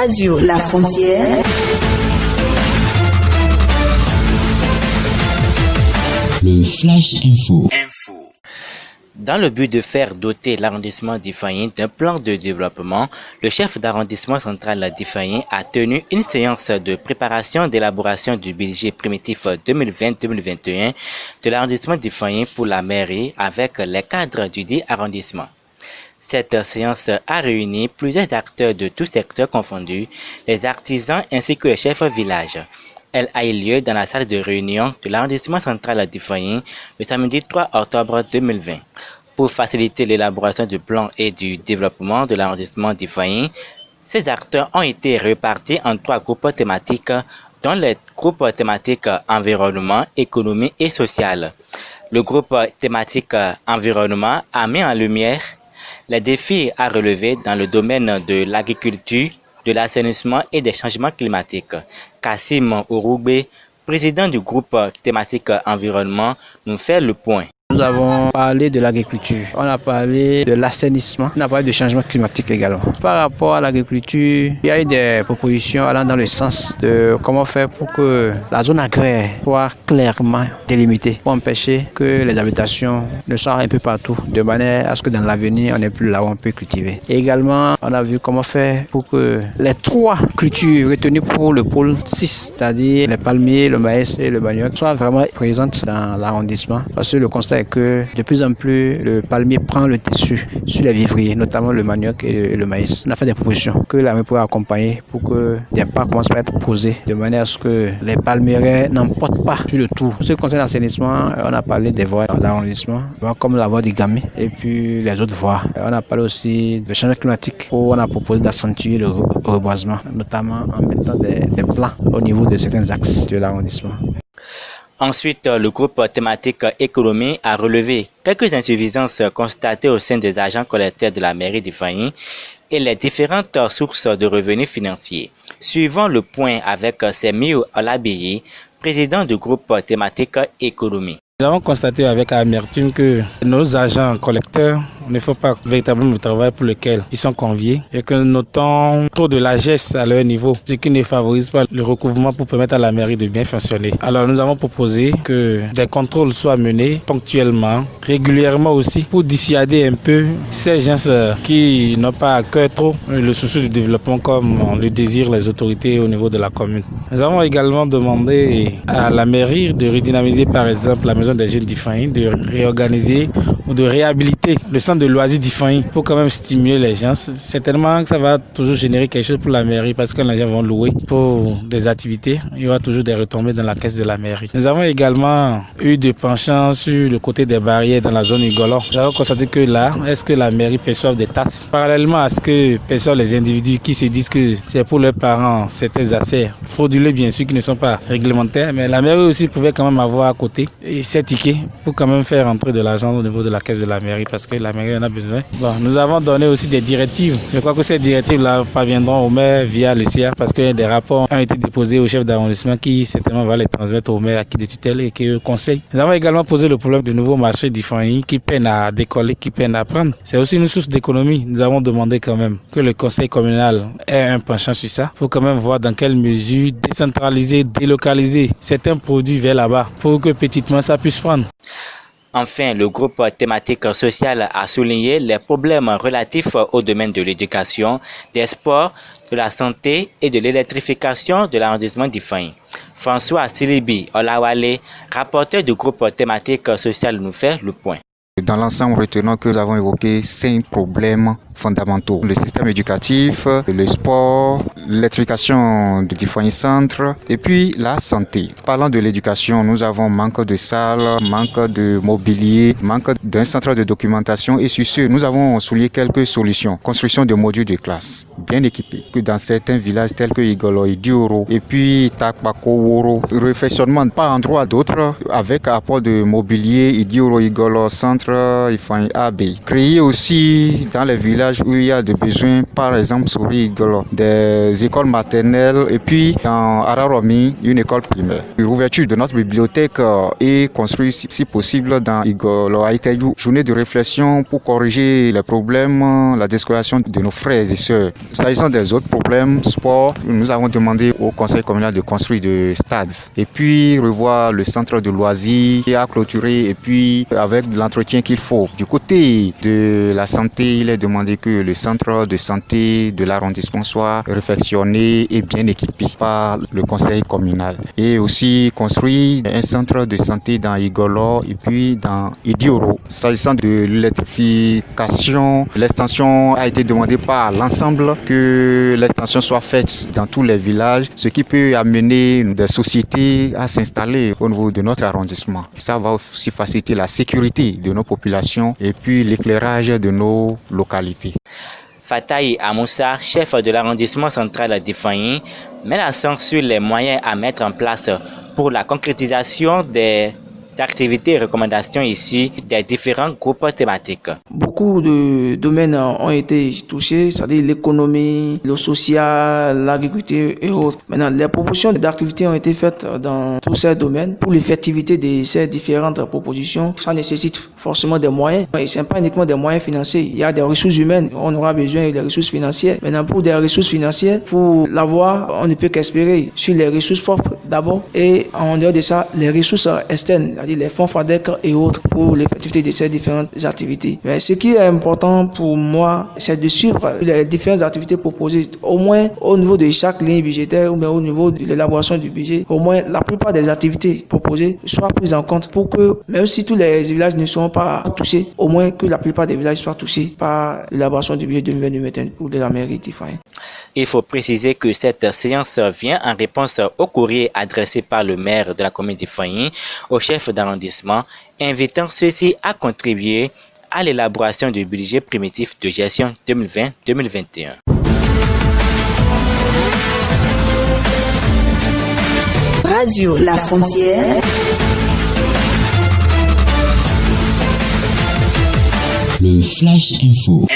Radio La Frontière. Le Flash Info. Dans le but de faire doter l'arrondissement d'Ifayeen d'un plan de développement, le chef d'arrondissement central d'Ifayeen a tenu une séance de préparation d'élaboration du budget primitif 2020-2021 de l'arrondissement d'Ifayeen pour la mairie avec les cadres du dit arrondissement. Cette séance a réuni plusieurs acteurs de tous secteurs confondus, les artisans ainsi que les chefs villages. Elle a eu lieu dans la salle de réunion de l'arrondissement central d'Ifayeen le samedi 3 octobre 2020. Pour faciliter l'élaboration du plan et du développement de l'arrondissement d'Ifayeen, ces acteurs ont été répartis en 3 groupes thématiques, dont les groupes thématiques environnement, économie et social. Le groupe thématique environnement a mis en lumière les défis à relever dans le domaine de l'agriculture, de l'assainissement et des changements climatiques. Kassim Ouroubé, président du groupe thématique environnement, nous fait le point. Nous avons parlé de l'agriculture, on a parlé de l'assainissement, on a parlé de changement climatique également. Par rapport à l'agriculture, il y a eu des propositions allant dans le sens de comment faire pour que la zone agraire soit clairement délimitée, pour empêcher que les habitations ne soient un peu partout, de manière à ce que dans l'avenir, on n'ait plus là où on peut cultiver. Et également, on a vu comment faire pour que les 3 cultures retenues pour le pôle 6, c'est-à-dire les palmiers, le maïs et le manioc, soient vraiment présentes dans l'arrondissement. Parce que le constat est que de plus en plus, le palmier prend le dessus sur les vivriers, notamment le manioc et le maïs. On a fait des propositions que la main pourrait accompagner pour que des pas commencent à être posés, de manière à ce que les palmiers n'emportent pas sur le tout. Ce qui concerne l'assainissement, on a parlé des voies d'arrondissement, comme la voie des Gamay et puis les autres voies. On a parlé aussi de changement climatique, où on a proposé d'accentuer le reboisement, notamment en mettant des plans au niveau de certains axes de l'arrondissement. Ensuite, le groupe thématique économie a relevé quelques insuffisances constatées au sein des agents collecteurs de la mairie d'Ifayeen et les différentes sources de revenus financiers. Suivons le point avec Semiou Olabiyi, président du groupe thématique économie. Nous avons constaté avec amertume que nos agents collecteurs ne font pas véritablement le travail pour lequel ils sont conviés et que nous notons trop de largesse à leur niveau, ce qui ne favorise pas le recouvrement pour permettre à la mairie de bien fonctionner. Alors nous avons proposé que des contrôles soient menés ponctuellement, régulièrement aussi, pour dissuader un peu ces gens qui n'ont pas à cœur trop le souci du développement comme le désirent les autorités au niveau de la commune. Nous avons également demandé à la mairie de redynamiser par exemple la maison des jeunes d'Ifayeen, de réorganiser ou de réhabiliter le centre de loisirs d'Ifayeen pour quand même stimuler les gens. Certainement que ça va toujours générer quelque chose pour la mairie parce que les gens vont louer pour des activités. Il y aura toujours des retombées dans la caisse de la mairie. Nous avons également eu des penchants sur le côté des barrières dans la zone Igolo. Nous avons constaté que là, est-ce que la mairie perçoit des taxes parallèlement à ce que perçoivent les individus qui se disent que c'est pour leurs parents certains accès frauduleux bien sûr qui ne sont pas réglementaires, mais la mairie aussi pouvait quand même avoir à côté et ces tickets pour quand même faire entrer de l'argent au niveau de la caisse de la mairie parce que la mairie en a besoin. Bon, nous avons donné aussi des directives. Je crois que ces directives-là parviendront au maire via le CIA parce que des rapports ont été déposés au chef d'arrondissement qui certainement va les transmettre au maire acquis de tutelle et qui conseille. Nous avons également posé le problème du nouveau marché d'Ifayeen qui peine à décoller, qui peine à prendre. C'est aussi une source d'économie. Nous avons demandé quand même que le conseil communal ait un penchant sur ça pour quand même voir dans quelle mesure décentraliser, délocaliser certains produits vers là-bas pour que petitement ça puisse prendre. Enfin, le groupe thématique social a souligné les problèmes relatifs au domaine de l'éducation, des sports, de la santé et de l'électrification de l'arrondissement d'Ifayeen. François Silibi Olawale, rapporteur du groupe thématique social, nous fait le point. Dans l'ensemble, retenons que nous avons évoqué 5 problèmes fondamentaux. Le système éducatif, le sport, l'électrification du Ifayeen Centre et puis la santé. Parlant de l'éducation, nous avons manque de salles, manque de mobilier, manque d'un centre de documentation et sur ce, nous avons souligné quelques solutions. Construction de modules de classe bien équipés que dans certains villages tels que Igolo et Dioro et puis Takpako, Woro, réfectionnement par endroit d'autres avec apport de mobilier Dioro, Igolo, Centre, Ifayeen AB. Créer aussi dans les villages villages où il y a des besoins, par exemple sur Igolo, des écoles maternelles et puis dans Araromi, une école primaire. L'ouverture de notre bibliothèque est construite si possible dans Igolo Aïtayou. Journée de réflexion pour corriger les problèmes, la déscolarisation de nos frères et sœurs. S'agissant des autres problèmes, sport, nous avons demandé au conseil communal de construire des stades et puis revoir le centre de loisirs à clôturer et puis avec l'entretien qu'il faut. Du côté de la santé, il est demandé que le centre de santé de l'arrondissement soit réfectionné et bien équipé par le conseil communal. Et aussi construire un centre de santé dans Igolo et puis dans Idioro. S'agissant de l'électrification, l'extension a été demandée par l'ensemble, que l'extension soit faite dans tous les villages, ce qui peut amener des sociétés à s'installer au niveau de notre arrondissement. Ça va aussi faciliter la sécurité de nos populations et puis l'éclairage de nos localités. Fataï Amoussa, chef de l'arrondissement central d'Ifani, met l'accent sur les moyens à mettre en place pour la concrétisation des activités et recommandations issues des différents groupes thématiques. Beaucoup de domaines ont été touchés, c'est-à-dire l'économie, le social, l'agriculture et autres. Maintenant, les propositions d'activités ont été faites dans tous ces domaines. Pour l'effectivité de ces différentes propositions, ça nécessite forcément des moyens. Et ce n'est pas uniquement des moyens financiers. Il y a des ressources humaines. On aura besoin des ressources financières. Maintenant, pour des ressources financières, pour l'avoir, on ne peut qu'espérer sur les ressources propres d'abord et en dehors de ça, les ressources externes, c'est-à-dire les fonds FADEC et autres pour l'effectivité de ces différentes activités. Mais ce qui est important pour moi, c'est de suivre les différentes activités proposées, au moins au niveau de chaque ligne budgétaire ou même au niveau de l'élaboration du budget. Au moins, la plupart des activités proposées soient prises en compte pour que, même si tous les villages ne seront pas touchés, au moins que la plupart des villages soient touchés par l'élaboration du budget 2020-2021 pour de la mairie d'Ifani. Il faut préciser que cette séance vient en réponse au courrier adressé par le maire de la commune d'Ifani au chef d'arrondissement, invitant ceux-ci à contribuer à l'élaboration du budget primitif de gestion 2020-2021. Radio La Frontière. Le Flash Info.